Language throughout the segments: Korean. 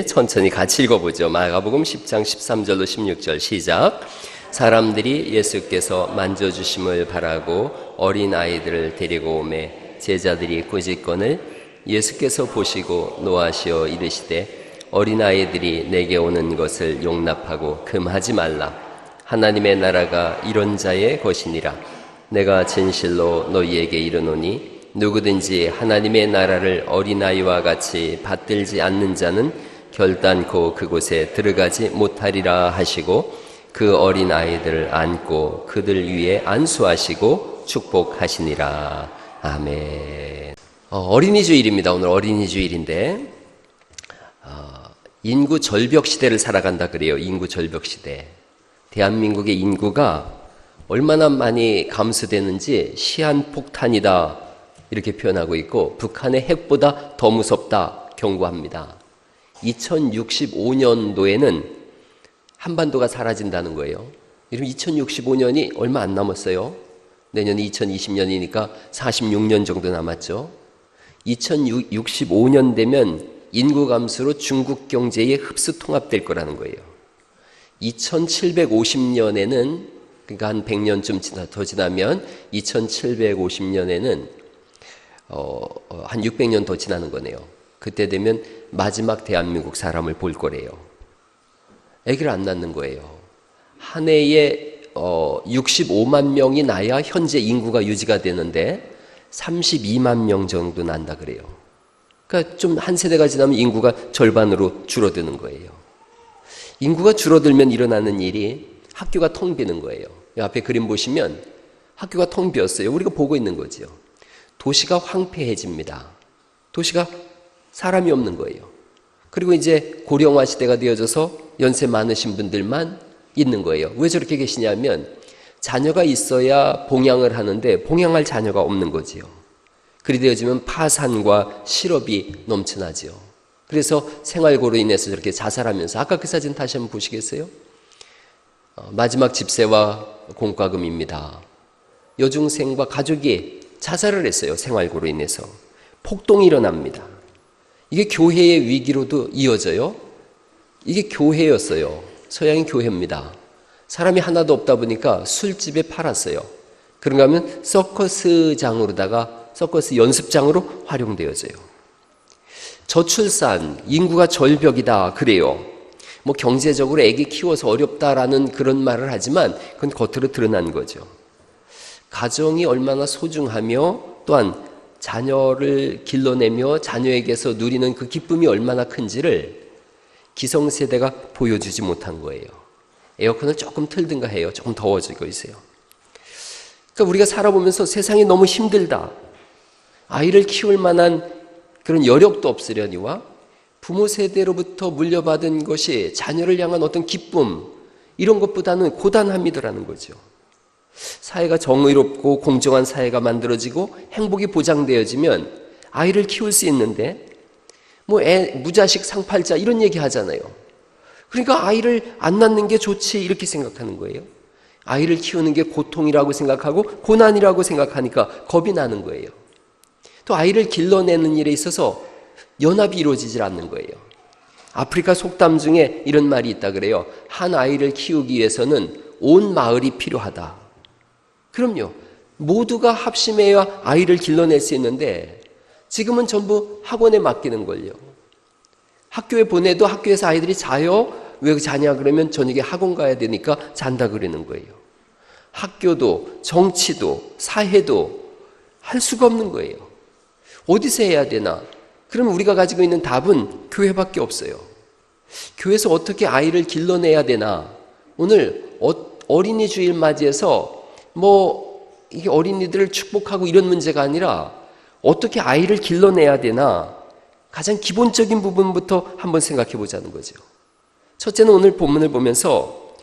천천히 같이 읽어보죠. 마가복음 10장 13절로 16절 시작. 사람들이 예수께서 만져주심을 바라고 어린아이들을 데리고 오매 제자들이 꾸짖거늘 예수께서 보시고 노하시어 이르시되 어린아이들이 내게 오는 것을 용납하고 금하지 말라. 하나님의 나라가 이런 자의 것이니라. 내가 진실로 너희에게 이르노니 누구든지 하나님의 나라를 어린아이와 같이 받들지 않는 자는 결단코 그곳에 들어가지 못하리라 하시고 그 어린아이들을 안고 그들 위에 안수하시고 축복하시니라. 아멘. 어린이 주일입니다. 오늘 어린이 주일인데 인구 절벽 시대를 살아간다 그래요. 인구 절벽 시대. 대한민국의 인구가 얼마나 많이 감소되는지 시한폭탄이다 이렇게 표현하고 있고 북한의 핵보다 더 무섭다 경고합니다. 2065년도에는 한반도가 사라진다는 거예요. 이러면 2065년이 얼마 안 남았어요. 내년이 2020년이니까 46년 정도 남았죠. 2065년 되면 인구 감소로 중국 경제에 흡수 통합될 거라는 거예요. 2750년에는 그러니까 한 100년쯤 더 지나면 2750년에는 한 600년 더 지나는 거네요. 그때 되면 마지막 대한민국 사람을 볼 거래요. 아기를 안 낳는 거예요. 한 해에 65만 명이 나야 현재 인구가 유지가 되는데 32만 명 정도 난다 그래요. 그러니까 좀 한 세대가 지나면 인구가 절반으로 줄어드는 거예요. 인구가 줄어들면 일어나는 일이 학교가 텅 비는 거예요. 앞에 그림 보시면 학교가 텅 비었어요. 우리가 보고 있는 거죠. 도시가 황폐해집니다. 도시가 사람이 없는 거예요. 그리고 이제 고령화 시대가 되어져서 연세 많으신 분들만 있는 거예요. 왜 저렇게 계시냐면 자녀가 있어야 봉양을 하는데 봉양할 자녀가 없는 거지요. 그리 되어지면 파산과 실업이 넘쳐나지요. 그래서 생활고로 인해서 저렇게 자살하면서 아까 그 사진 다시 한번 보시겠어요? 마지막 집세와 공과금입니다. 여중생과 가족이 자살을 했어요. 생활고로 인해서. 폭동이 일어납니다. 이게 교회의 위기로도 이어져요. 이게 교회였어요. 서양의 교회입니다. 사람이 하나도 없다 보니까 술집에 팔았어요. 그런가 하면 서커스장으로다가 서커스 연습장으로 활용되어져요. 저출산, 인구가 절벽이다 그래요. 뭐 경제적으로 애기 키워서 어렵다라는 그런 말을 하지만 그건 겉으로 드러난 거죠. 가정이 얼마나 소중하며 또한 자녀를 길러내며 자녀에게서 누리는 그 기쁨이 얼마나 큰지를 기성세대가 보여주지 못한 거예요. 에어컨을 조금 틀든가 해요. 조금 더워지고 있어요. 그러니까 우리가 살아보면서 세상이 너무 힘들다. 아이를 키울 만한 그런 여력도 없으려니와 부모 세대로부터 물려받은 것이 자녀를 향한 어떤 기쁨 이런 것보다는 고단함이더라는 거죠. 사회가 정의롭고 공정한 사회가 만들어지고 행복이 보장되어지면 아이를 키울 수 있는데 뭐 무자식 상팔자 이런 얘기 하잖아요. 그러니까 아이를 안 낳는 게 좋지 이렇게 생각하는 거예요. 아이를 키우는 게 고통이라고 생각하고 고난이라고 생각하니까 겁이 나는 거예요. 또 아이를 길러내는 일에 있어서 연합이 이루어지질 않는 거예요. 아프리카 속담 중에 이런 말이 있다 그래요. 한 아이를 키우기 위해서는 온 마을이 필요하다. 그럼요. 모두가 합심해야 아이를 길러낼 수 있는데 지금은 전부 학원에 맡기는 걸요. 학교에 보내도 학교에서 아이들이 자요? 왜 자냐 그러면 저녁에 학원 가야 되니까 잔다 그러는 거예요. 학교도 정치도 사회도 할 수가 없는 거예요. 어디서 해야 되나? 그러면 우리가 가지고 있는 답은 교회밖에 없어요. 교회에서 어떻게 아이를 길러내야 되나? 오늘 어린이 주일 맞이해서 이게 어린이들을 축복하고 이런 문제가 아니라 어떻게 아이를 길러내야 되나? 가장 기본적인 부분부터 한번 생각해 보자는 거죠. 첫째는 오늘 본문을 보면서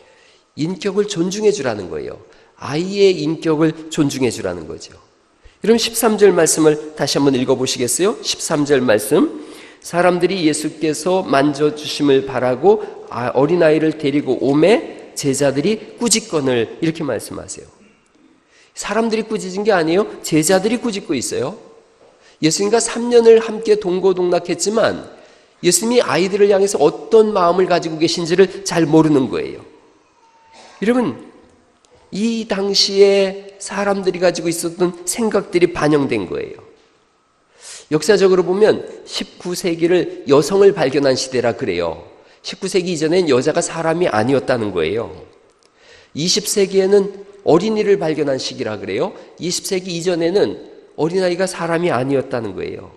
인격을 존중해 주라는 거예요. 아이의 인격을 존중해 주라는 거죠. 여러분 13절 말씀을 다시 한번 읽어보시겠어요? 13절 말씀. 사람들이 예수께서 만져주심을 바라고 어린아이를 데리고 오매 제자들이 꾸짖거늘 이렇게 말씀하세요. 사람들이 꾸짖은 게 아니에요. 제자들이 꾸짖고 있어요. 예수님과 3년을 함께 동고동락했지만 예수님이 아이들을 향해서 어떤 마음을 가지고 계신지를 잘 모르는 거예요. 여러분, 이 당시에 사람들이 가지고 있었던 생각들이 반영된 거예요. 역사적으로 보면 19세기를 여성을 발견한 시대라 그래요. 19세기 이전엔 여자가 사람이 아니었다는 거예요. 20세기에는 어린이를 발견한 시기라 그래요. 20세기 이전에는 어린아이가 사람이 아니었다는 거예요.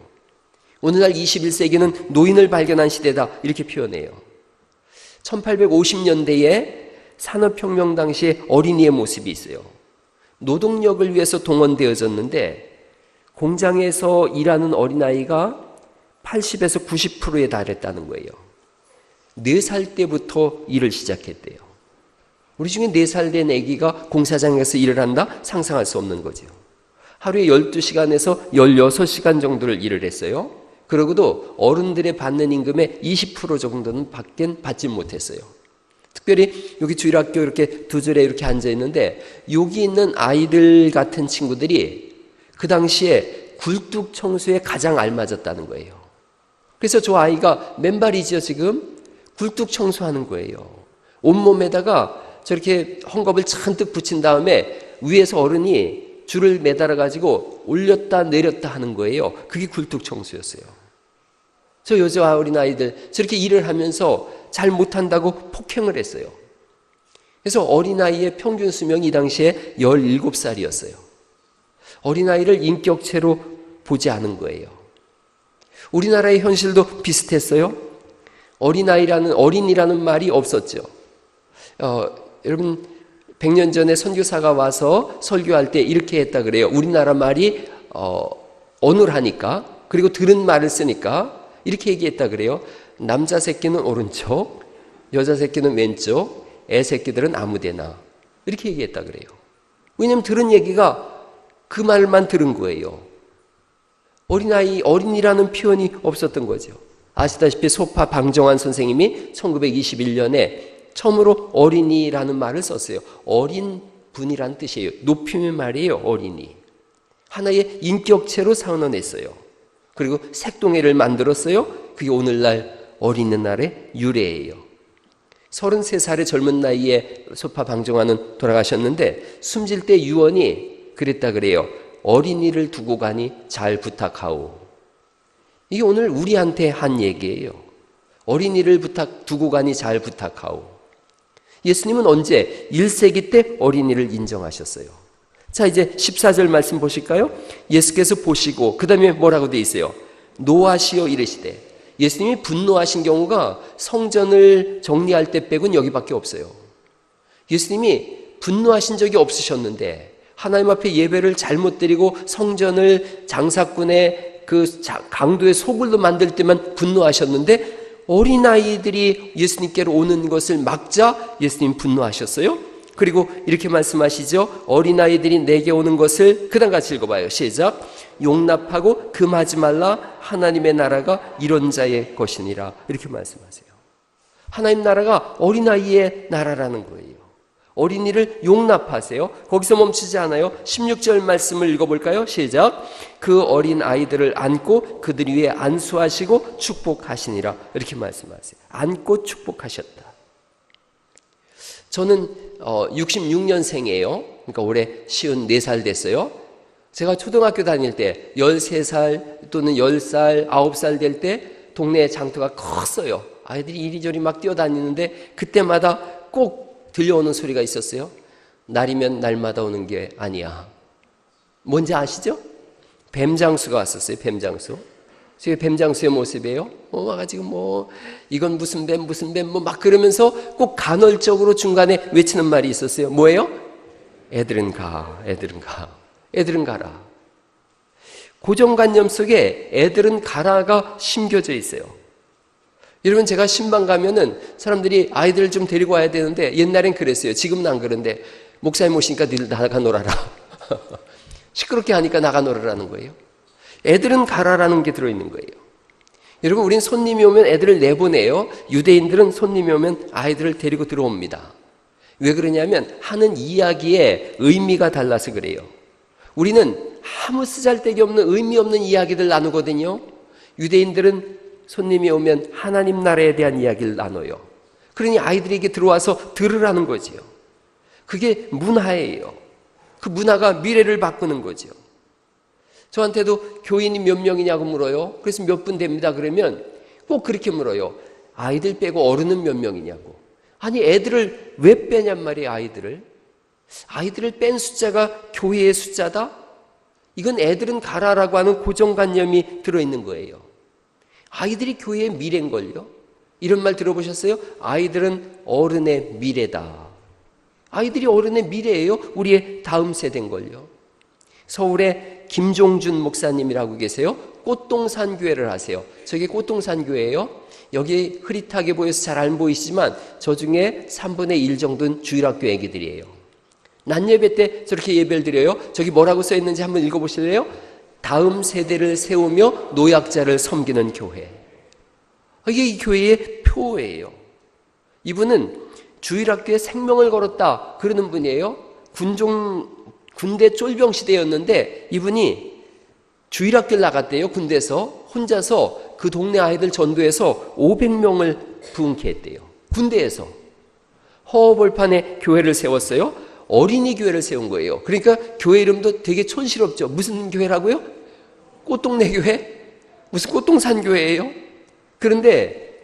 오늘날 21세기는 노인을 발견한 시대다 이렇게 표현해요. 1850년대에 산업혁명 당시에 어린이의 모습이 있어요. 노동력을 위해서 동원되어졌는데 공장에서 일하는 어린아이가 80에서 90%에 달했다는 거예요. 4살 때부터 일을 시작했대요. 우리 중에 4살 된 아기가 공사장에 가서 일을 한다? 상상할 수 없는 거죠. 하루에 12시간에서 16시간 정도를 일을 했어요. 그러고도 어른들의 받는 임금의 20% 정도는 받지 못했어요. 특별히 여기 주일학교 이렇게 두 줄에 이렇게 앉아 있는데 여기 있는 아이들 같은 친구들이 그 당시에 굴뚝 청소에 가장 알맞았다는 거예요. 그래서 저 아이가 맨발이죠 지금? 굴뚝 청소하는 거예요. 온몸에다가 저렇게 헝겊을 잔뜩 붙인 다음에 위에서 어른이 줄을 매달아 가지고 올렸다 내렸다 하는 거예요. 그게 굴뚝 청소였어요. 저 여자 어린아이들 저렇게 일을 하면서 잘 못한다고 폭행을 했어요. 그래서 어린아이의 평균 수명이 이 당시에 17살이었어요. 어린아이를 인격체로 보지 않은 거예요. 우리나라의 현실도 비슷했어요. 어린이라는 말이 없었죠. 여러분 100년 전에 선교사가 와서 설교할 때 이렇게 했다 그래요. 우리나라 말이 어눌하니까 그리고 들은 말을 쓰니까 이렇게 얘기했다 그래요. 남자 새끼는 오른쪽, 여자 새끼는 왼쪽, 애 새끼들은 아무데나 이렇게 얘기했다 그래요. 왜냐하면 들은 얘기가 그 말만 들은 거예요. 어린이라는 표현이 없었던 거죠. 아시다시피 소파 방정환 선생님이 1921년에 처음으로 어린이라는 말을 썼어요. 어린 분이란 뜻이에요. 높임의 말이에요. 어린이. 하나의 인격체로 선언했어요. 그리고 색동회를 만들었어요. 그게 오늘날 어린이날의 유래예요. 33살의 젊은 나이에 소파 방정환은 돌아가셨는데 숨질 때 유언이 그랬다 그래요. 어린이를 두고 가니 잘 부탁하오. 이게 오늘 우리한테 한 얘기예요. 어린이를 두고 가니 잘 부탁하오. 예수님은 언제? 1세기 때 어린이를 인정하셨어요. 자, 이제 14절 말씀 보실까요? 예수께서 보시고 그 다음에 뭐라고 돼 있어요? 노하시어 이르시되. 예수님이 분노하신 경우가 성전을 정리할 때 빼곤 여기밖에 없어요. 예수님이 분노하신 적이 없으셨는데 하나님 앞에 예배를 잘못 드리고 성전을 장사꾼의 그 강도의 소굴로 만들 때만 분노하셨는데 어린아이들이 예수님께로 오는 것을 막자 예수님 분노하셨어요. 그리고 이렇게 말씀하시죠. 어린아이들이 내게 오는 것을 그 다음 같이 읽어봐요. 시작. 용납하고 금하지 말라. 하나님의 나라가 이런 자의 것이니라. 이렇게 말씀하세요. 하나님 나라가 어린아이의 나라라는 거예요. 어린이를 용납하세요. 거기서 멈추지 않아요. 16절 말씀을 읽어볼까요? 시작. 그 어린 아이들을 안고 그들 위에 안수하시고 축복하시니라. 이렇게 말씀하세요. 안고 축복하셨다. 저는 66년생이에요. 그러니까 올해 54살 됐어요. 제가 초등학교 다닐 때 13살 또는 10살, 9살 될 때 동네 장터가 컸어요. 아이들이 이리저리 막 뛰어다니는데 그때마다 꼭 들려오는 소리가 있었어요. 날이면 날마다 오는 게 아니야. 뭔지 아시죠? 뱀장수가 왔었어요. 뱀장수. 저게 뱀장수의 모습이에요. 와가지고 이건 무슨 뱀 막 그러면서 꼭 간헐적으로 중간에 외치는 말이 있었어요. 뭐예요? 애들은 가. 애들은 가라. 고정관념 속에 애들은 가라가 심겨져 있어요. 여러분 제가 신방 가면은 사람들이 아이들을 좀 데리고 와야 되는데 옛날엔 그랬어요. 지금은 안 그런데 목사님 오시니까 늘 나가 놀아라. 시끄럽게 하니까 나가 놀아라는 거예요. 애들은 가라라는 게 들어있는 거예요. 여러분 우린 손님이 오면 애들을 내보내요. 유대인들은 손님이 오면 아이들을 데리고 들어옵니다. 왜 그러냐면 하는 이야기의 의미가 달라서 그래요. 우리는 아무 쓰잘데기 없는 의미 없는 이야기들 나누거든요. 유대인들은 손님이 오면 하나님 나라에 대한 이야기를 나눠요. 그러니 아이들에게 들어와서 들으라는 거지요. 그게 문화예요. 그 문화가 미래를 바꾸는 거죠. 저한테도 교인이 몇 명이냐고 물어요. 그래서 몇 분 됩니다. 그러면 꼭 그렇게 물어요. 아이들 빼고 어른은 몇 명이냐고. 아니 애들을 왜 빼냔 말이에요. 아이들을 뺀 숫자가 교회의 숫자다? 이건 애들은 가라라고 하는 고정관념이 들어있는 거예요. 아이들이 교회의 미래인걸요. 이런 말 들어보셨어요? 아이들은 어른의 미래다. 아이들이 어른의 미래예요. 우리의 다음 세대인걸요. 서울에 김종준 목사님이라고 계세요. 꽃동산 교회를 하세요. 저게 꽃동산 교회예요. 여기 흐릿하게 보여서 잘 안 보이시지만 저 중에 3분의 1 정도는 주일학교 애기들이에요. 낮 예배 때 저렇게 예배를 드려요. 저기 뭐라고 써 있는지 한번 읽어보실래요? 다음 세대를 세우며 노약자를 섬기는 교회. 이게 이 교회의 표예요. 이분은 주일학교에 생명을 걸었다 그러는 분이에요. 군대 쫄병 시대였는데 이분이 주일학교를 나갔대요. 군대에서 혼자서 그 동네 아이들 전도해서 500명을 부흥케 했대요. 군대에서 허허벌판에 교회를 세웠어요. 어린이 교회를 세운 거예요. 그러니까 교회 이름도 되게 촌스럽죠. 무슨 교회라고요? 꽃동네 교회? 무슨 꽃동산 교회예요? 그런데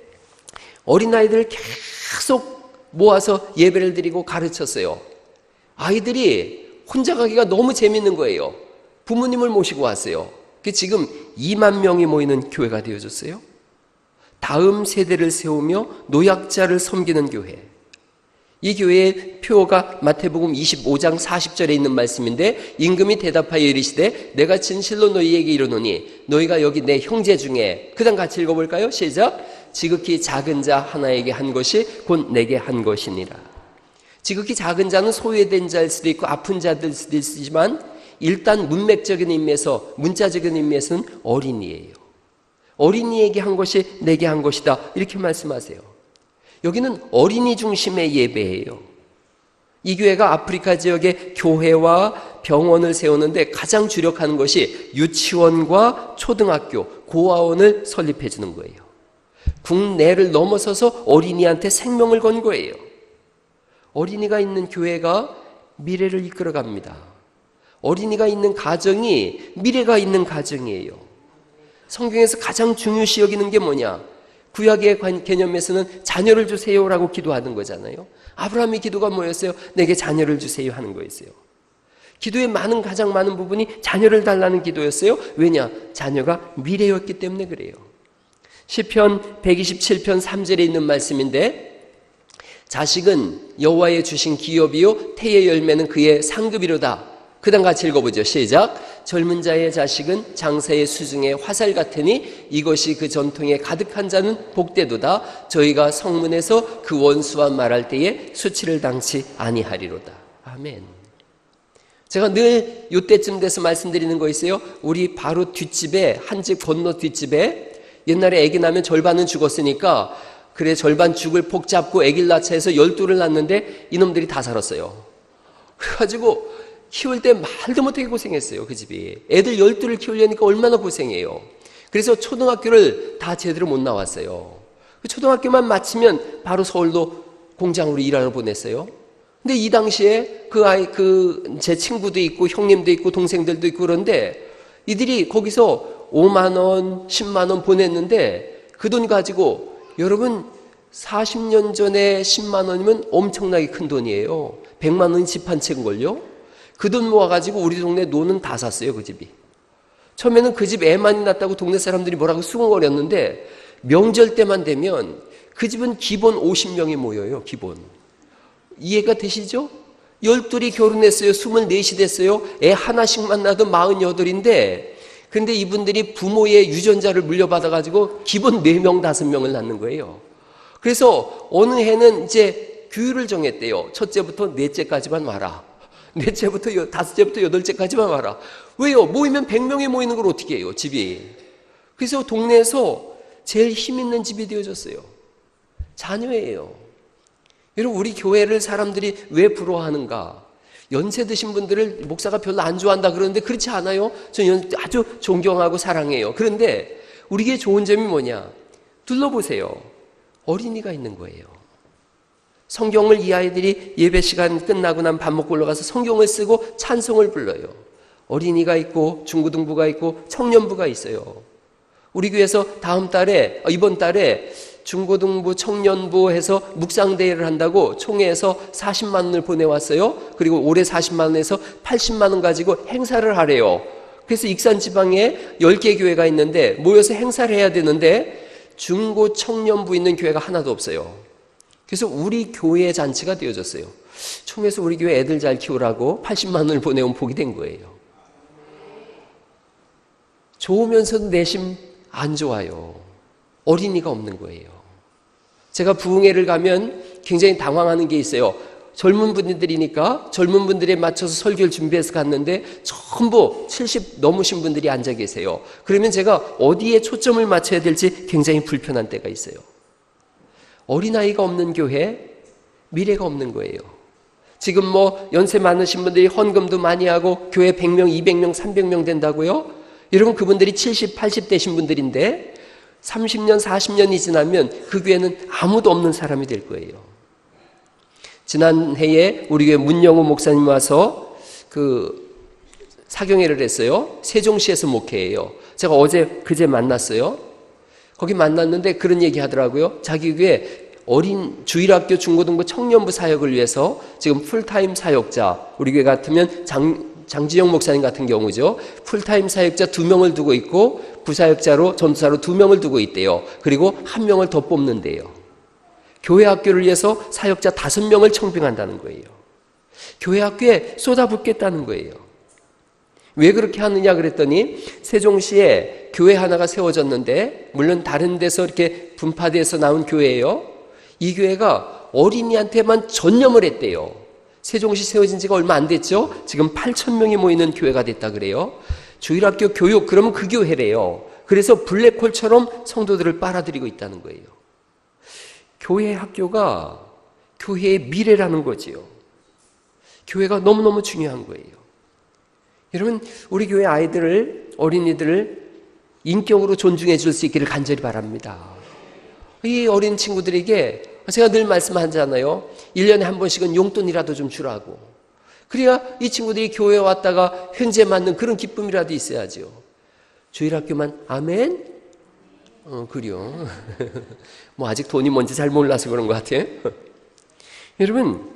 어린아이들을 계속 모아서 예배를 드리고 가르쳤어요. 아이들이 혼자 가기가 너무 재밌는 거예요. 부모님을 모시고 왔어요. 지금 2만 명이 모이는 교회가 되어졌어요. 다음 세대를 세우며 노약자를 섬기는 교회. 이 교회의 표가 마태복음 25장 40절에 있는 말씀인데 임금이 대답하여 이르시되 내가 진실로 너희에게 이르노니 너희가 여기 내 형제 중에 그 다음 같이 읽어볼까요? 시작. 지극히 작은 자 하나에게 한 것이 곧 내게 한 것이니라. 지극히 작은 자는 소외된 자일 수도 있고 아픈 자들 수도 있지만 일단 문맥적인 의미에서 문자적인 의미에서는 어린이에요. 어린이에게 한 것이 내게 한 것이다 이렇게 말씀하세요. 여기는 어린이 중심의 예배예요. 이 교회가 아프리카 지역의 교회와 병원을 세우는데 가장 주력하는 것이 유치원과 초등학교, 고아원을 설립해 주는 거예요. 국내를 넘어서서 어린이한테 생명을 건 거예요. 어린이가 있는 교회가 미래를 이끌어갑니다. 어린이가 있는 가정이 미래가 있는 가정이에요. 성경에서 가장 중요시 여기는 게 뭐냐? 구약의 개념에서는 자녀를 주세요라고 기도하는 거잖아요. 아브라함의 기도가 뭐였어요? 내게 자녀를 주세요 하는 거였어요. 기도의 가장 많은 부분이 자녀를 달라는 기도였어요. 왜냐? 자녀가 미래였기 때문에 그래요. 시편 127편 3절에 있는 말씀인데 자식은 여호와의 주신 기업이요 태의 열매는 그의 상급이로다. 그 다음 같이 읽어보죠. 시작. 젊은 자의 자식은 장사의 수중에 화살 같으니 이것이 그 전통에 가득한 자는 복되도다. 저희가 성문에서 그 원수와 말할 때에 수치를 당치 아니하리로다. 아멘. 제가 늘 이때쯤 돼서 말씀드리는 거 있어요. 우리 바로 뒷집에 한 집 건너 뒷집에 옛날에 아기 낳으면 절반은 죽었으니까 그래 절반 죽을 폭 잡고 아기를 낳자 해서 12를 낳는데 이놈들이 다 살았어요. 그래가지고 키울 때 말도 못하게 고생했어요. 그 집이. 애들 12를 키우려니까 얼마나 고생해요. 그래서 초등학교를 다 제대로 못 나왔어요. 그 초등학교만 마치면 바로 서울로 공장으로 일하러 보냈어요. 근데 이 당시에 제 친구도 있고 형님도 있고 동생들도 있고 그런데 이들이 거기서 5만 원, 10만 원 보냈는데 그 돈 가지고 여러분 40년 전에 10만 원이면 엄청나게 큰 돈이에요. 100만 원이 집 한 채인걸요. 그 돈 모아가지고 우리 동네 노는 다 샀어요. 그 집이. 처음에는 그 집 애 많이 낳았다고 동네 사람들이 뭐라고 수긍거렸는데 명절 때만 되면 그 집은 기본 50명이 모여요. 기본. 이해가 되시죠? 12이 결혼했어요. 24이 됐어요. 애 하나씩만 낳아도 48인데 근데 이분들이 부모의 유전자를 물려받아가지고 기본 4명, 5명을 낳는 거예요. 그래서 어느 해는 이제 규율을 정했대요. 첫째부터 넷째까지만 와라. 넷째부터 다섯째부터 여덟째까지만 와라. 왜요? 모이면 100명이 모이는 걸 어떻게 해요? 집이. 그래서 동네에서 제일 힘 있는 집이 되어졌어요. 자녀예요. 여러분 우리 교회를 사람들이 왜 부러워하는가? 연세 드신 분들을 목사가 별로 안 좋아한다 그러는데 그렇지 않아요. 저는 아주 존경하고 사랑해요. 그런데 우리에게 좋은 점이 뭐냐? 둘러보세요. 어린이가 있는 거예요. 성경을 이 아이들이 예배 시간 끝나고 난 밥 먹고 올라가서 성경을 쓰고 찬송을 불러요. 어린이가 있고 중고등부가 있고 청년부가 있어요. 우리 교회에서 이번 달에 중고등부 청년부 해서 묵상대회를 한다고 총회에서 40만 원을 보내왔어요. 그리고 올해 40만 원에서 80만 원 가지고 행사를 하래요. 그래서 익산 지방에 10개 교회가 있는데 모여서 행사를 해야 되는데 중고 청년부 있는 교회가 하나도 없어요. 그래서 우리 교회 잔치가 되어졌어요. 총회에서 우리 교회 애들 잘 키우라고 80만 원을 보내온 복이 된 거예요. 좋으면서도 내심 안 좋아요. 어린이가 없는 거예요. 제가 부흥회를 가면 굉장히 당황하는 게 있어요. 젊은 분들이니까 젊은 분들에 맞춰서 설교를 준비해서 갔는데 전부 70 넘으신 분들이 앉아 계세요. 그러면 제가 어디에 초점을 맞춰야 될지 굉장히 불편한 때가 있어요. 어린아이가 없는 교회, 미래가 없는 거예요. 지금 연세 많으신 분들이 헌금도 많이 하고 교회 100명, 200명, 300명 된다고요? 여러분 그분들이 70, 80 되신 분들인데 30년, 40년이 지나면 그 교회는 아무도 없는 사람이 될 거예요. 지난해에 우리 교회 문영호 목사님 와서 사경회를 했어요. 세종시에서 목회해요. 제가 그제 만났어요. 거기 만났는데 그런 얘기 하더라고요. 자기 교회 어린 주일학교 중고등부 청년부 사역을 위해서 지금 풀타임 사역자, 우리 교회 같으면 장지영 목사님 같은 경우죠. 풀타임 사역자 2명을 두고 있고 부사역자로 전도사로 2명을 두고 있대요. 그리고 1명을 더 뽑는데요. 교회 학교를 위해서 사역자 5명을 청빙한다는 거예요. 교회 학교에 쏟아붓겠다는 거예요. 왜 그렇게 하느냐 그랬더니 세종시에 교회 하나가 세워졌는데 물론 다른 데서 이렇게 분파돼서 나온 교회예요. 이 교회가 어린이한테만 전념을 했대요. 세종시 세워진 지가 얼마 안 됐죠. 지금 8,000명이 모이는 교회가 됐다 그래요. 주일학교 교육 그러면 그 교회래요. 그래서 블랙홀처럼 성도들을 빨아들이고 있다는 거예요. 교회 학교가 교회의 미래라는 거지요. 교회가 너무너무 중요한 거예요. 여러분 우리 교회 어린이들을 인격으로 존중해 줄 수 있기를 간절히 바랍니다. 이 어린 친구들에게 제가 늘 말씀하잖아요. 1년에 한 번씩은 용돈이라도 좀 주라고. 그래야 이 친구들이 교회에 왔다가 현재 맞는 그런 기쁨이라도 있어야죠. 주일학교만 아멘? 그래요. 아직 돈이 뭔지 잘 몰라서 그런 것 같아요. 여러분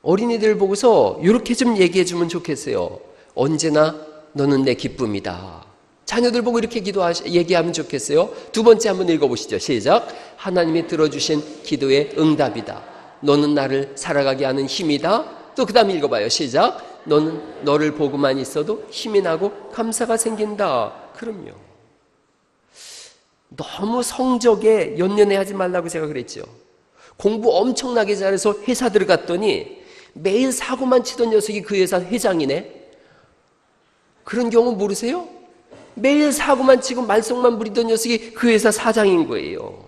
어린이들 보고서 이렇게 좀 얘기해 주면 좋겠어요. 언제나 너는 내 기쁨이다. 자녀들 보고 이렇게 얘기하면 좋겠어요. 2번째 한번 읽어보시죠. 시작. 하나님이 들어주신 기도의 응답이다. 너는 나를 살아가게 하는 힘이다. 또 그 다음에 읽어봐요. 시작. 너를 보고만 있어도 힘이 나고 감사가 생긴다. 그럼요. 너무 성적에 연연해하지 말라고 제가 그랬죠. 공부 엄청나게 잘해서 회사 들어갔더니 매일 사고만 치던 녀석이 그 회사 회장이네. 그런 경우 모르세요? 매일 사고만 치고 말썽만 부리던 녀석이 그 회사 사장인 거예요.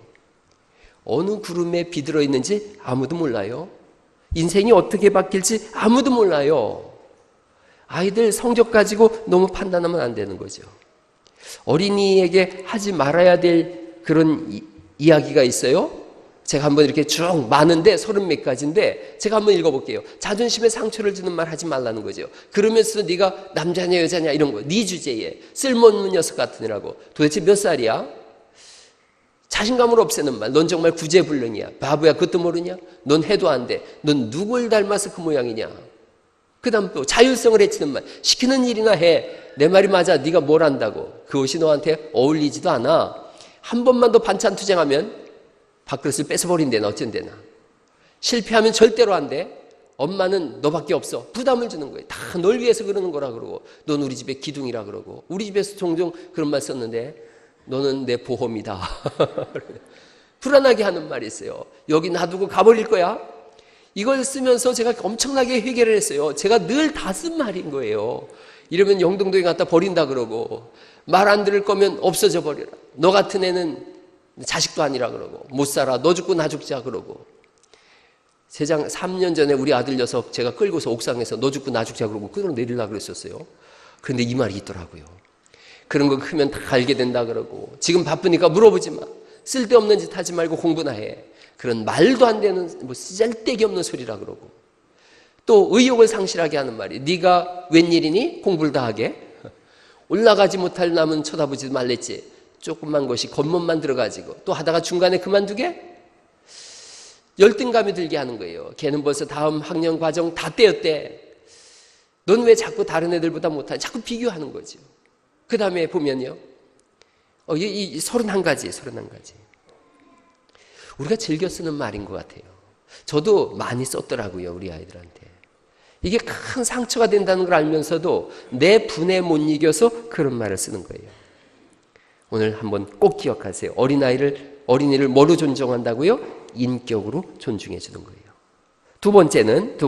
어느 구름에 비들어 있는지 아무도 몰라요. 인생이 어떻게 바뀔지 아무도 몰라요. 아이들 성적 가지고 너무 판단하면 안 되는 거죠. 어린이에게 하지 말아야 될 그런 이야기가 있어요. 제가 한번 이렇게 쭉 많은데 30몇 가지인데 제가 한번 읽어볼게요. 자존심에 상처를 주는 말 하지 말라는 거죠. 그러면서 네가 남자냐 여자냐 이런 거 네 주제에 쓸모없는 녀석 같은 애라고. 도대체 몇 살이야? 자신감을 없애는 말. 넌 정말 구제불능이야. 바보야. 그것도 모르냐? 넌 해도 안 돼. 넌 누굴 닮아서 그 모양이냐? 그 다음 또 자율성을 해치는 말. 시키는 일이나 해. 내 말이 맞아. 네가 뭘 안다고. 그것이 너한테 어울리지도 않아. 한 번만 더 반찬 투쟁하면 밥그릇을 뺏어버린대나 어쩐대나. 실패하면 절대로 안 돼. 엄마는 너밖에 없어. 부담을 주는 거예요. 다 널 위해서 그러는 거라 그러고 넌 우리 집의 기둥이라 그러고 우리 집에서 종종 그런 말 썼는데 너는 내 보험이다. 불안하게 하는 말이 있어요. 여기 놔두고 가버릴 거야. 이걸 쓰면서 제가 엄청나게 회개를 했어요. 제가 늘 다 쓴 말인 거예요. 이러면 영등동에 갖다 버린다 그러고 말 안 들을 거면 없어져 버려라. 너 같은 애는 자식도 아니라 그러고 못 살아. 너 죽고 나 죽자 그러고. 3년 전에 우리 아들 녀석 제가 끌고서 옥상에서 너 죽고 나 죽자 그러고 끌어내리려고 그랬었어요. 그런데 이 말이 있더라고요. 그런 거 크면 다 알게 된다 그러고 지금 바쁘니까 물어보지 마. 쓸데없는 짓 하지 말고 공부나 해. 그런 말도 안 되는 뭐 쓰잘데기 없는 소리라 그러고, 또 의욕을 상실하게 하는 말이 네가 웬일이니 공부를 다 하게? 올라가지 못할 남은 쳐다보지 말랬지. 조금만 것이 겉멋만 들어가지고 또 하다가 중간에 그만두게? 열등감이 들게 하는 거예요. 걔는 벌써 다음 학년 과정 다 떼었대. 넌 왜 자꾸 다른 애들보다 못하니? 자꾸 비교하는 거죠. 그 다음에 보면요, 이 31가지. 우리가 즐겨 쓰는 말인 것 같아요. 저도 많이 썼더라고요, 우리 아이들한테. 이게 큰 상처가 된다는 걸 알면서도 내 분에 못 이겨서 그런 말을 쓰는 거예요. 오늘 한번 꼭 기억하세요. 어린이를 뭐로 존중한다고요? 인격으로 존중해 주는 거예요. 두 번째는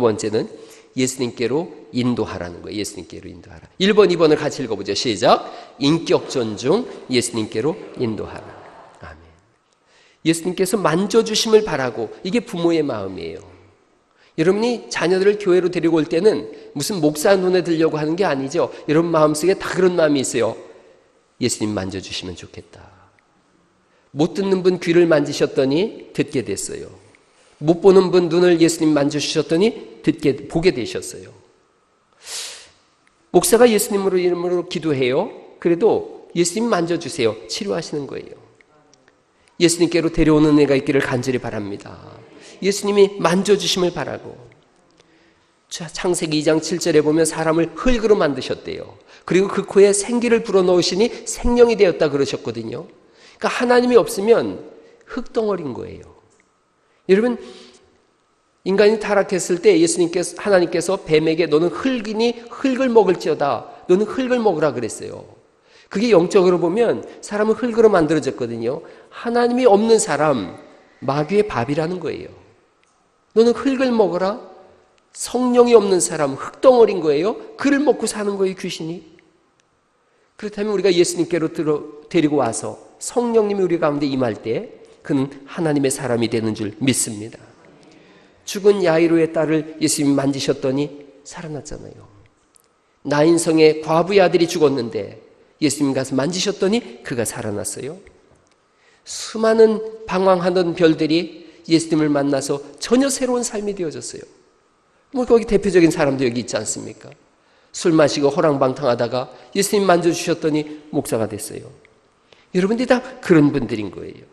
예수님께로 인도하라는 거예요. 예수님께로 인도하라. 1번, 2번을 같이 읽어보죠. 시작. 인격 존중, 예수님께로 인도하라. 아멘. 예수님께서 만져주심을 바라고, 이게 부모의 마음이에요. 여러분이 자녀들을 교회로 데리고 올 때는 무슨 목사 눈에 들려고 하는 게 아니죠. 여러분 마음속에 다 그런 마음이 있어요. 예수님 만져주시면 좋겠다. 못 듣는 분 귀를 만지셨더니 듣게 됐어요. 못 보는 분 눈을 예수님 만져주셨더니 보게 되셨어요. 목사가 예수님으로 이름으로 기도해요. 그래도 예수님 만져주세요. 치료하시는 거예요. 예수님께로 데려오는 애가 있기를 간절히 바랍니다. 예수님이 만져주심을 바라고. 창세기 2장 7절에 보면 사람을 흙으로 만드셨대요. 그리고 그 코에 생기를 불어넣으시니 생명이 되었다 그러셨거든요. 그러니까 하나님이 없으면 흙덩어리인 거예요. 여러분, 인간이 타락했을 때 하나님께서 뱀에게 너는 흙이니 흙을 먹을지어다. 너는 흙을 먹으라 그랬어요. 그게 영적으로 보면 사람은 흙으로 만들어졌거든요. 하나님이 없는 사람, 마귀의 밥이라는 거예요. 너는 흙을 먹어라. 성령이 없는 사람, 흙덩어리인 거예요. 그를 먹고 사는 거예요, 귀신이. 그렇다면 우리가 예수님께로 데리고 와서 성령님이 우리 가운데 임할 때 그는 하나님의 사람이 되는 줄 믿습니다. 죽은 야이로의 딸을 예수님이 만지셨더니 살아났잖아요. 나인성의 과부의 아들이 죽었는데 예수님 가서 만지셨더니 그가 살아났어요. 수많은 방황하던 별들이 예수님을 만나서 전혀 새로운 삶이 되어졌어요. 뭐 거기 대표적인 사람도 여기 있지 않습니까? 술 마시고 호랑방탕하다가 예수님 만져주셨더니 목사가 됐어요. 여러분들이 다 그런 분들인 거예요.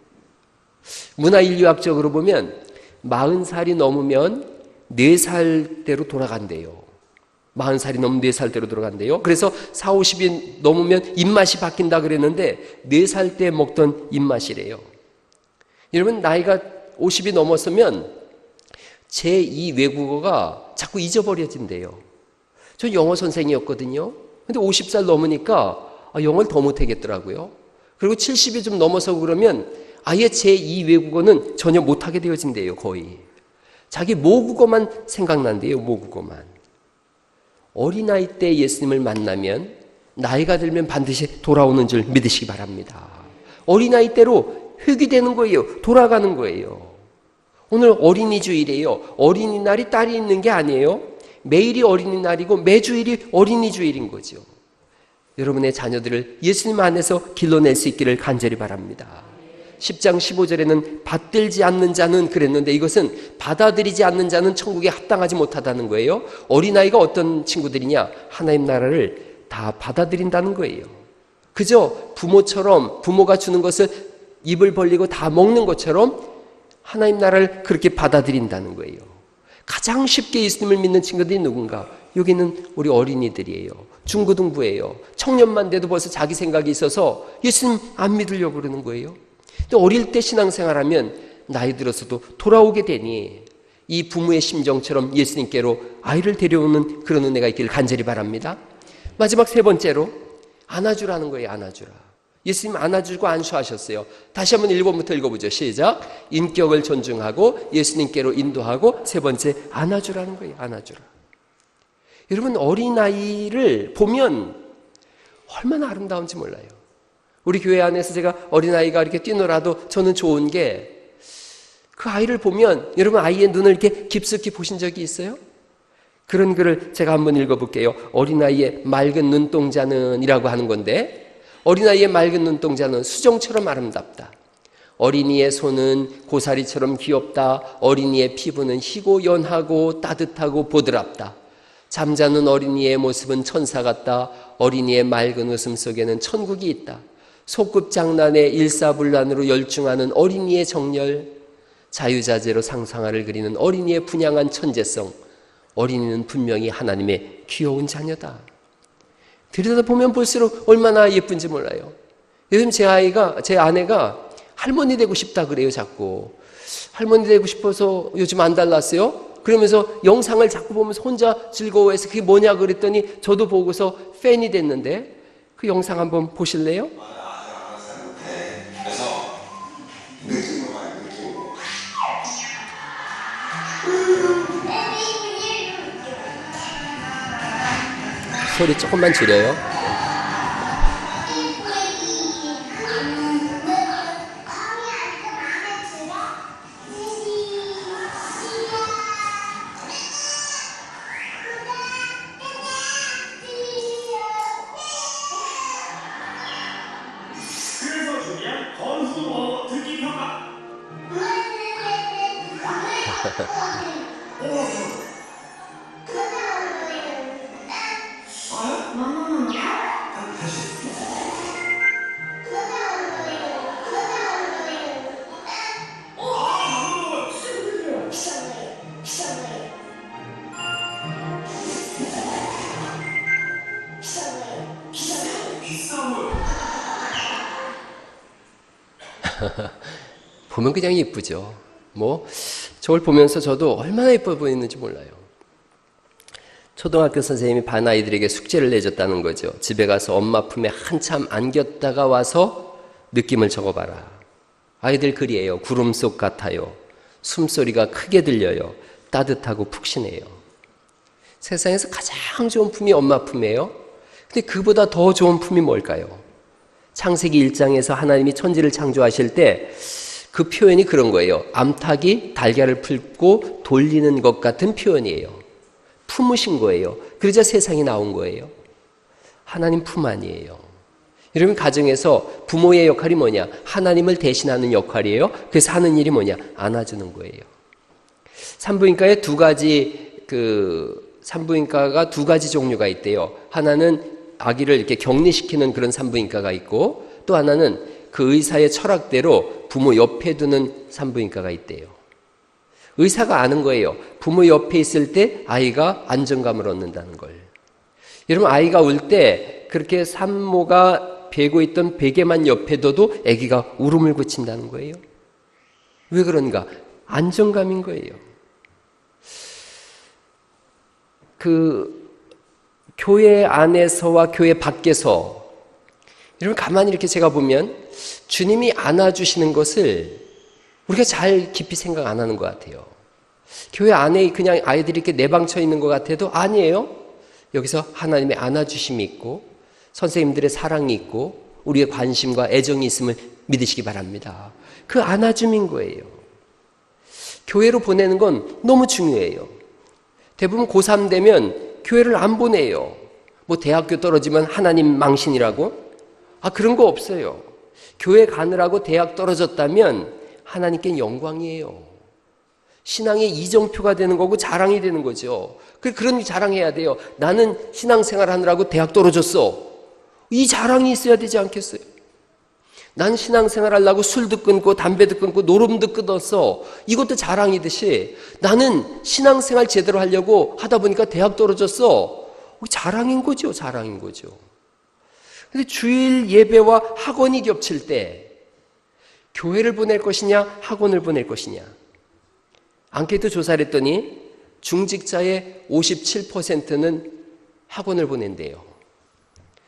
문화인류학적으로 보면 40살이 넘으면 4살대로 돌아간대요. 40살이 넘으면 4살대로 돌아간대요. 그래서 40, 50이 넘으면 입맛이 바뀐다 그랬는데 4살 때 먹던 입맛이래요. 여러분, 나이가 50이 넘었으면 제2 외국어가 자꾸 잊어버려진대요. 전 영어 선생이었거든요. 근데 50살 넘으니까 영어를 더 못하겠더라고요. 그리고 70이 좀 넘어서 그러면 아예 제2 외국어는 전혀 못하게 되어진대요. 거의. 자기 모국어만 생각난대요. 모국어만. 어린아이 때 예수님을 만나면 나이가 들면 반드시 돌아오는 줄 믿으시기 바랍니다. 어린아이 때로 회귀되는 거예요. 돌아가는 거예요. 오늘 어린이주일이에요. 어린이날이 딸이 있는 게 아니에요. 매일이 어린이날이고 매주일이 어린이주일인 거죠. 여러분의 자녀들을 예수님 안에서 길러낼 수 있기를 간절히 바랍니다. 10장 15절에는 받들지 않는 자는 그랬는데 이것은 받아들이지 않는 자는 천국에 합당하지 못하다는 거예요. 어린아이가 어떤 친구들이냐? 하나님 나라를 다 받아들인다는 거예요. 그저 부모처럼 부모가 주는 것을 입을 벌리고 다 먹는 것처럼 하나님 나라를 그렇게 받아들인다는 거예요. 가장 쉽게 예수님을 믿는 친구들이 누군가? 여기는 우리 어린이들이에요. 중고등부예요. 청년만 돼도 벌써 자기 생각이 있어서 예수님 안 믿으려고 그러는 거예요. 근데 어릴 때 신앙생활하면 나이 들어서도 돌아오게 되니 이 부모의 심정처럼 예수님께로 아이를 데려오는 그런 은혜가 있기를 간절히 바랍니다. 마지막 세 번째로 안아주라는 거예요. 안아주라. 예수님 안아주고 안수하셨어요. 다시 한번 1번부터 읽어보죠. 시작. 인격을 존중하고 예수님께로 인도하고 세 번째 안아주라는 거예요. 안아주라. 여러분, 어린아이를 보면 얼마나 아름다운지 몰라요. 우리 교회 안에서 제가 어린아이가 이렇게 뛰놀아도 저는 좋은 게 그 아이를 보면 여러분 아이의 눈을 이렇게 깊숙이 보신 적이 있어요? 그런 글을 제가 한번 읽어볼게요. 어린아이의 맑은 눈동자는 이라고 하는 건데 어린아이의 맑은 눈동자는 수정처럼 아름답다. 어린이의 손은 고사리처럼 귀엽다. 어린이의 피부는 희고 연하고 따뜻하고 보드랍다. 잠자는 어린이의 모습은 천사 같다. 어린이의 맑은 웃음 속에는 천국이 있다. 소꿉장난에 일사불란으로 열중하는 어린이의 정열, 자유자재로 상상화를 그리는 어린이의 분양한 천재성, 어린이는 분명히 하나님의 귀여운 자녀다. 들여다보면 볼수록 얼마나 예쁜지 몰라요. 요즘 제 아내가 할머니 되고 싶다 그래요. 자꾸 할머니 되고 싶어서 요즘 안 달랐어요. 그러면서 영상을 자꾸 보면서 혼자 즐거워해서 그게 뭐냐 그랬더니 저도 보고서 팬이 됐는데, 그 영상 한번 보실래요? 그래서 느낌으로 가요. 느낌으로. 소리 조금만 줄여요. 그래서 준비한 건수어 듣기 평가. 보면 그냥 예쁘죠. 저걸 보면서 저도 얼마나 예뻐 보이는지 몰라요. 초등학교 선생님이 반 아이들에게 숙제를 내줬다는 거죠. 집에 가서 엄마 품에 한참 안겼다가 와서 느낌을 적어봐라. 아이들 글이에요. 구름 속 같아요. 숨소리가 크게 들려요. 따뜻하고 푹신해요. 세상에서 가장 좋은 품이 엄마 품이에요. 근데 그보다 더 좋은 품이 뭘까요? 창세기 1장에서 하나님이 천지를 창조하실 때 그 표현이 그런 거예요. 암탉이 달걀을 품고 돌리는 것 같은 표현이에요. 품으신 거예요. 그러자 세상이 나온 거예요. 하나님 품 아니에요. 여러분, 가정에서 부모의 역할이 뭐냐? 하나님을 대신하는 역할이에요. 그래서 하는 일이 뭐냐? 안아주는 거예요. 산부인과에 산부인과가 두 가지 종류가 있대요. 하나는 아기를 이렇게 격리시키는 그런 산부인과가 있고, 또 하나는 그 의사의 철학대로 부모 옆에 두는 산부인과가 있대요. 의사가 아는 거예요. 부모 옆에 있을 때 아이가 안정감을 얻는다는 걸. 여러분, 아이가 울 때 그렇게 산모가 베고 있던 베개만 옆에 둬도 아기가 울음을 그친다는 거예요. 왜 그런가? 안정감인 거예요. 교회 안에서와 교회 밖에서, 여러분, 가만히 이렇게 제가 보면 주님이 안아주시는 것을 우리가 잘 깊이 생각 안 하는 것 같아요. 교회 안에 그냥 아이들이 이렇게 내방쳐 있는 것 같아도 아니에요. 여기서 하나님의 안아주심이 있고 선생님들의 사랑이 있고 우리의 관심과 애정이 있음을 믿으시기 바랍니다. 그 안아줌인 거예요. 교회로 보내는 건 너무 중요해요. 대부분 고3 되면 교회를 안 보내요. 대학교 떨어지면 하나님 망신이라고? 그런 거 없어요. 교회 가느라고 대학 떨어졌다면 하나님께 영광이에요. 신앙의 이정표가 되는 거고 자랑이 되는 거죠. 그런 자랑해야 돼요. 나는 신앙생활 하느라고 대학 떨어졌어. 이 자랑이 있어야 되지 않겠어요? 난 신앙생활 하려고 술도 끊고 담배도 끊고 노름도 끊었어. 이것도 자랑이듯이 나는 신앙생활 제대로 하려고 하다 보니까 대학 떨어졌어. 자랑인 거죠. 자랑인 거죠. 근데 주일 예배와 학원이 겹칠 때 교회를 보낼 것이냐 학원을 보낼 것이냐. 앙케이트 조사를 했더니 중직자의 57%는 학원을 보낸대요.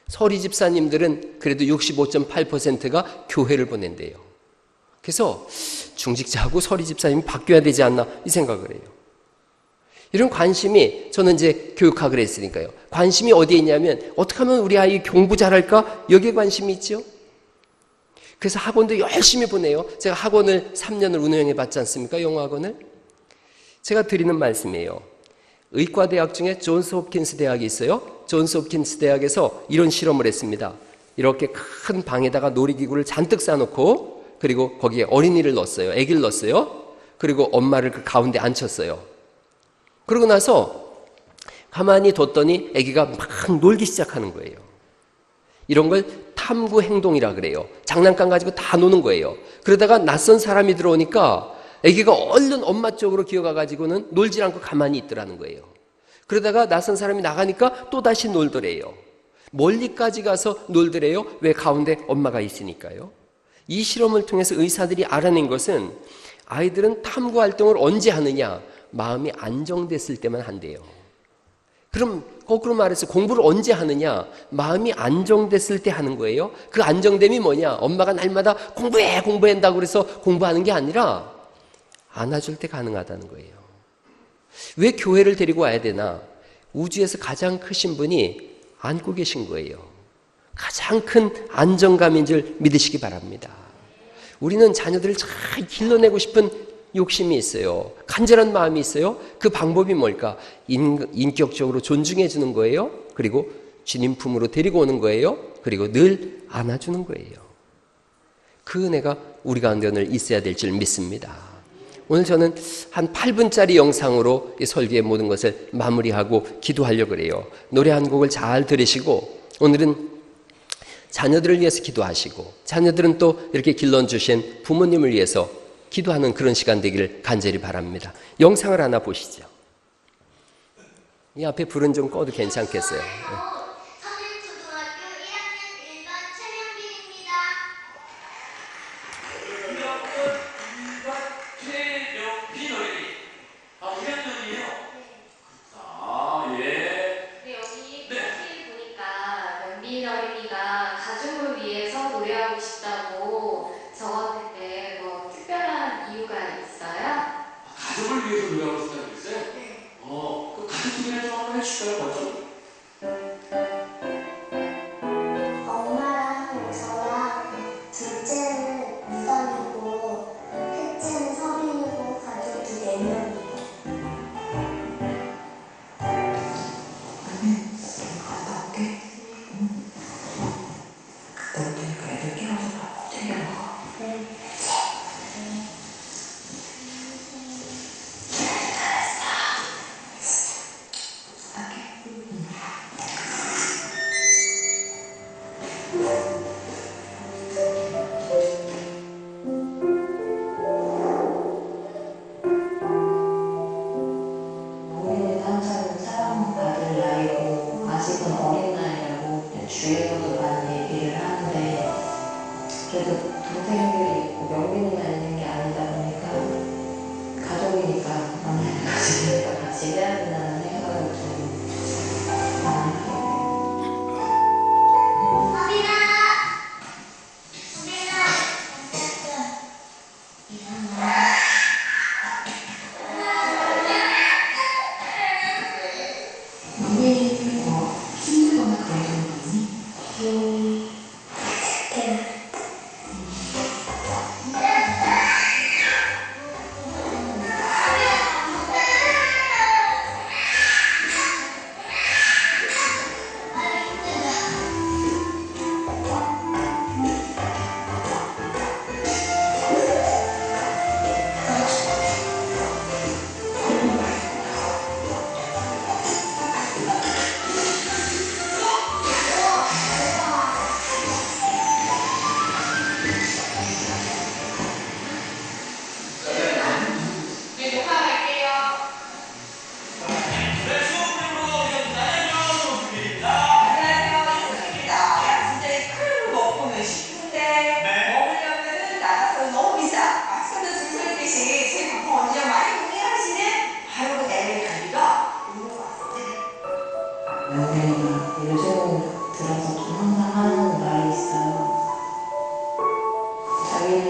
서리 집사님들은 그래도 65.8%가 교회를 보낸대요. 그래서 중직자하고 서리 집사님이 바뀌어야 되지 않나 이 생각을 해요. 이런 관심이, 저는 이제 교육학을 했으니까요. 관심이 어디에 있냐면 어떻게 하면 우리 아이 공부 잘할까? 여기에 관심이 있죠. 그래서 학원도 열심히 보내요. 제가 학원을 3년을 운영해 봤지 않습니까? 영어 학원을. 제가 드리는 말씀이에요. 의과대학 중에 존스 홉킨스 대학이 있어요. 존스 홉킨스 대학에서 이런 실험을 했습니다. 이렇게 큰 방에다가 놀이기구를 잔뜩 쌓아놓고 그리고 거기에 어린이를 넣었어요. 아기를 넣었어요. 그리고 엄마를 그 가운데 앉혔어요. 그러고 나서 가만히 뒀더니 아기가 막 놀기 시작하는 거예요. 이런 걸 탐구 행동이라 그래요. 장난감 가지고 다 노는 거예요. 그러다가 낯선 사람이 들어오니까 아기가 얼른 엄마 쪽으로 기어가가지고는 놀지 않고 가만히 있더라는 거예요. 그러다가 낯선 사람이 나가니까 또다시 놀더래요. 멀리까지 가서 놀더래요. 왜? 가운데 엄마가 있으니까요. 이 실험을 통해서 의사들이 알아낸 것은 아이들은 탐구 활동을 언제 하느냐? 마음이 안정됐을 때만 한대요. 그럼 거꾸로 말해서 공부를 언제 하느냐? 마음이 안정됐을 때 하는 거예요. 그 안정됨이 뭐냐? 엄마가 날마다 공부해 공부한다고 그래서 공부하는 게 아니라 안아줄 때 가능하다는 거예요. 왜 교회를 데리고 와야 되나? 우주에서 가장 크신 분이 안고 계신 거예요. 가장 큰 안정감인 줄 믿으시기 바랍니다. 우리는 자녀들을 잘 길러내고 싶은 욕심이 있어요. 간절한 마음이 있어요. 그 방법이 뭘까? 인격적으로 존중해 주는 거예요. 그리고 주님 품으로 데리고 오는 거예요. 그리고 늘 안아주는 거예요. 그 은혜가 우리 가운데 늘 있어야 될 줄 믿습니다. 오늘 저는 한 8분짜리 영상으로 이 설교의 모든 것을 마무리하고 기도하려고 그래요. 노래 한 곡을 잘 들으시고 오늘은 자녀들을 위해서 기도하시고 자녀들은 또 이렇게 길러주신 부모님을 위해서 기도하는 그런 시간 되기를 간절히 바랍니다. 영상을 하나 보시죠. 이 앞에 불은 좀 꺼도 괜찮겠어요. 서울초등학교 1학년 1반 최명빈입니다. 1학년 1반 최명빈 어린이. 아, 1학년이에요? 아, 예. 네, 여기 프로필 보니까 명빈 어린이가 가족을 위해서 노래하고 싶다고 적었는데 뭐 특별한 이유가 있어요? 가족을 위해서 노래하고 싶다고 그랬어요? 네. 그 가족 노래 좀 한번 해주실까요, 먼저? 엄마랑 저랑 둘째는 우선이고 셋째는 서빈이고 가족이 4명이에요. 갔다 올게. 갔다 올 테니까 애들 깨워서 밥 챙겨 먹어. 우리는 한참 사랑받을 나이고 아직은 어린 나이라고 주위에서도 많이 얘기를 하는데 그래도 동생들이 있고 명빈이가 있는 게 아니다 보니까 가족이니까 아무래도 가족이니까 같이 해야 된다는 생각을 좀 많이 하게 돼요. 서빈아! 서빈아! 너네 뭐 힘들거나 그런 적 있니? 네, 녹화할게요. 네, 수업으로 나눠줍니다. 안녕하세요, 이승입니다. 진짜 큰 먹고는 싶은데 먹으려면은 나가서 너무 비싸. 아침부터 줄 서 있듯이 제 방송 언제 많이 궁리하시네? 바로 내일 가기가 있는 것 같습니다. 명빈이가 요즘 들어서 좀 항상 하는 말이 있어요. 자기는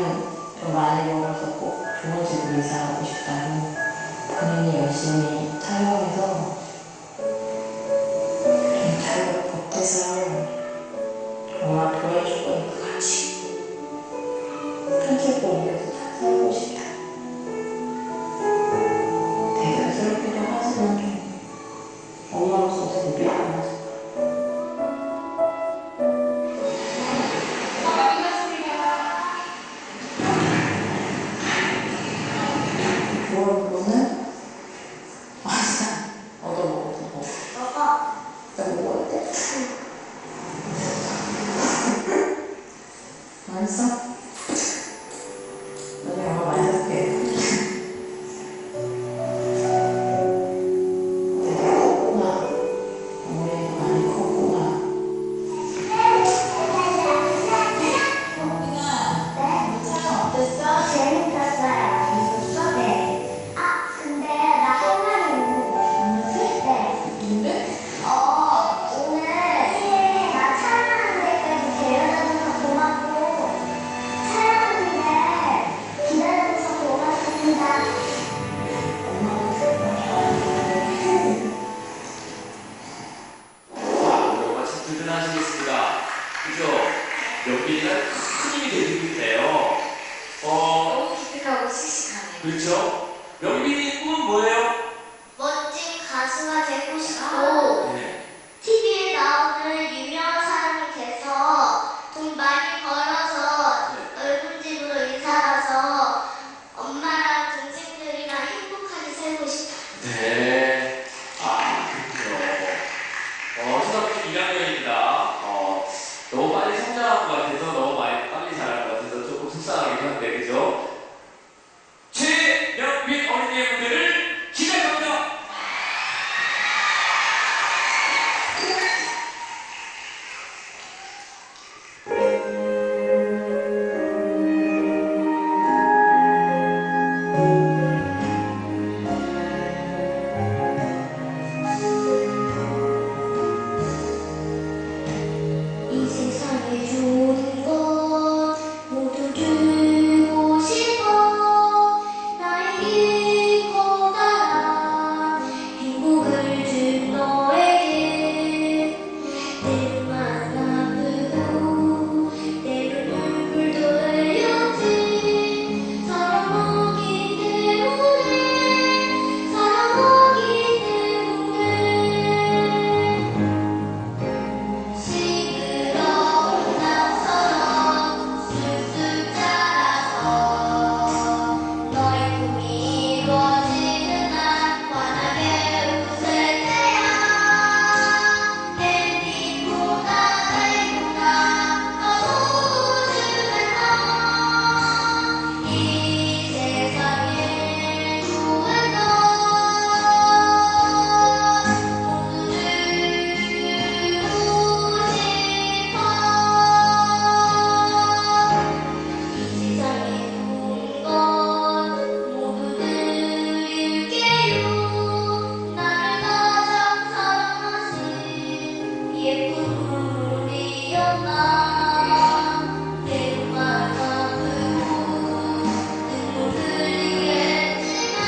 좀 많이 벌어서 꼭 좋은 집으로 이사하고 싶다고 본인이 열심히 촬영해서 좀 잘 보태서 엄마 보여줄 거니까 같이 편집 보면서 다 살고 싶다. 대견스럽기도 하지만 좀 엄마로서 되게 미안하죠. 끝났습니다. 여러분은 얻어먹어. 아빠. 내가 먹어야 돼? 맛있어? 나중에 엄마 많이 살게. 컸구나. 우리 많이 컸구나. 촬영 어땠어? 재밌었어요. 재밌었어? 네. 아, 근데 나 할 말이 있는데. 네. 근데? 오늘 나 촬영하는 데까지 데려다줘서 고맙고 촬영하는데 기다려줘서 고맙습니다. 엄마가 정말 잘하는데. 영화 참 든든하시겠습니다. 그죠? 연기가 큰 힘이 되는 돼요. 너무 기특하고 씩씩하네요. 그렇죠? 연기 꿈은 뭐예요? 멋진 가수가 되고 싶고 네. TV에 나오는 유명한 사람이 돼서 돈 많이 벌어서 넓은 집으로 이사 가서 엄마랑 동생들이랑 행복하게 살고 싶어요. 네. 아, 그렇군요. 초등학교 2학년입니다. 너무 빨리 성장한 것 같아서 너무 빨리 자랄 것 같아서 조금 속상하기도 한데, 그죠? 최명빈 어린이의 무대를 기대합니다. 이 세상에 좋은 것 모두 주고 싶어 나에게 커다란 행복을 준 너에게 때로만 아프고 때론 울불도 흘렸지 사랑하기 때문에 사랑하기 때문에 시끄러운 땅처럼 쑥쑥 자라서 너의 꿈이 이루어지는 날 환하게 웃을 때야 햇빛보다 달보다 더 소중한 이 세상에 좋은 것 모두 주고 싶어 이 세상에 좋은 것 모두 드릴게요 나를 가장 사랑하신 예쁜 우리였나 때로만 아프고 눈물 흘리겠지만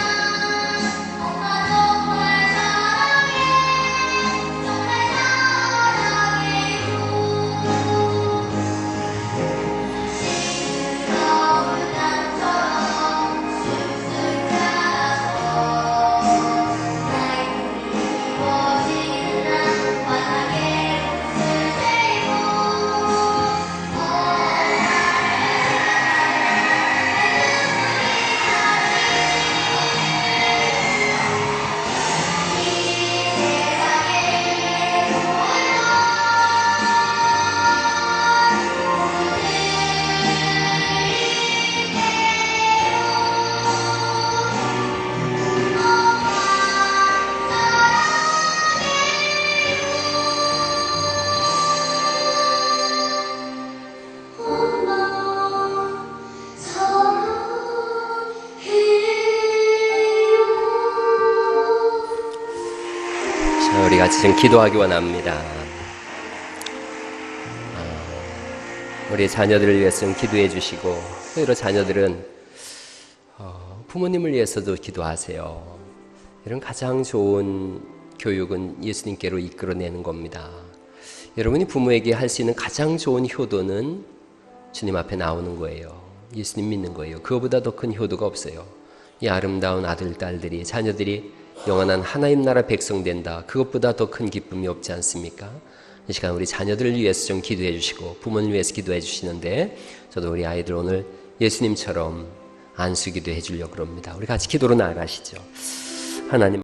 엄마 정말 사랑해 정말 사랑해요 시끄러운 땅처럼 쑥쑥 자라서 나의 꿈이 이루어지는 날 환하게 웃을 때요 엄마 사랑해요 자, 우리 같이 좀 기도하기 원합니다. 우리 자녀들을 위해서 좀 기도해 주시고, 또 이런 자녀들은 부모님을 위해서도 기도하세요. 이런 가장 좋은 교육은 예수님께로 이끌어내는 겁니다. 여러분이 부모에게 할 수 있는 가장 좋은 효도는 주님 앞에 나오는 거예요. 예수님 믿는 거예요. 그거보다 더 큰 효도가 없어요. 이 아름다운 아들, 딸들이, 자녀들이 영원한 하나님 나라 백성 된다. 그것보다 더 큰 기쁨이 없지 않습니까? 이 시간 우리 자녀들을 위해서 좀 기도해 주시고 부모님을 위해서 기도해 주시는데, 저도 우리 아이들 오늘 예수님처럼 안수기도 해주려고 그럽니다. 우리 같이 기도로 나아가시죠. 하나님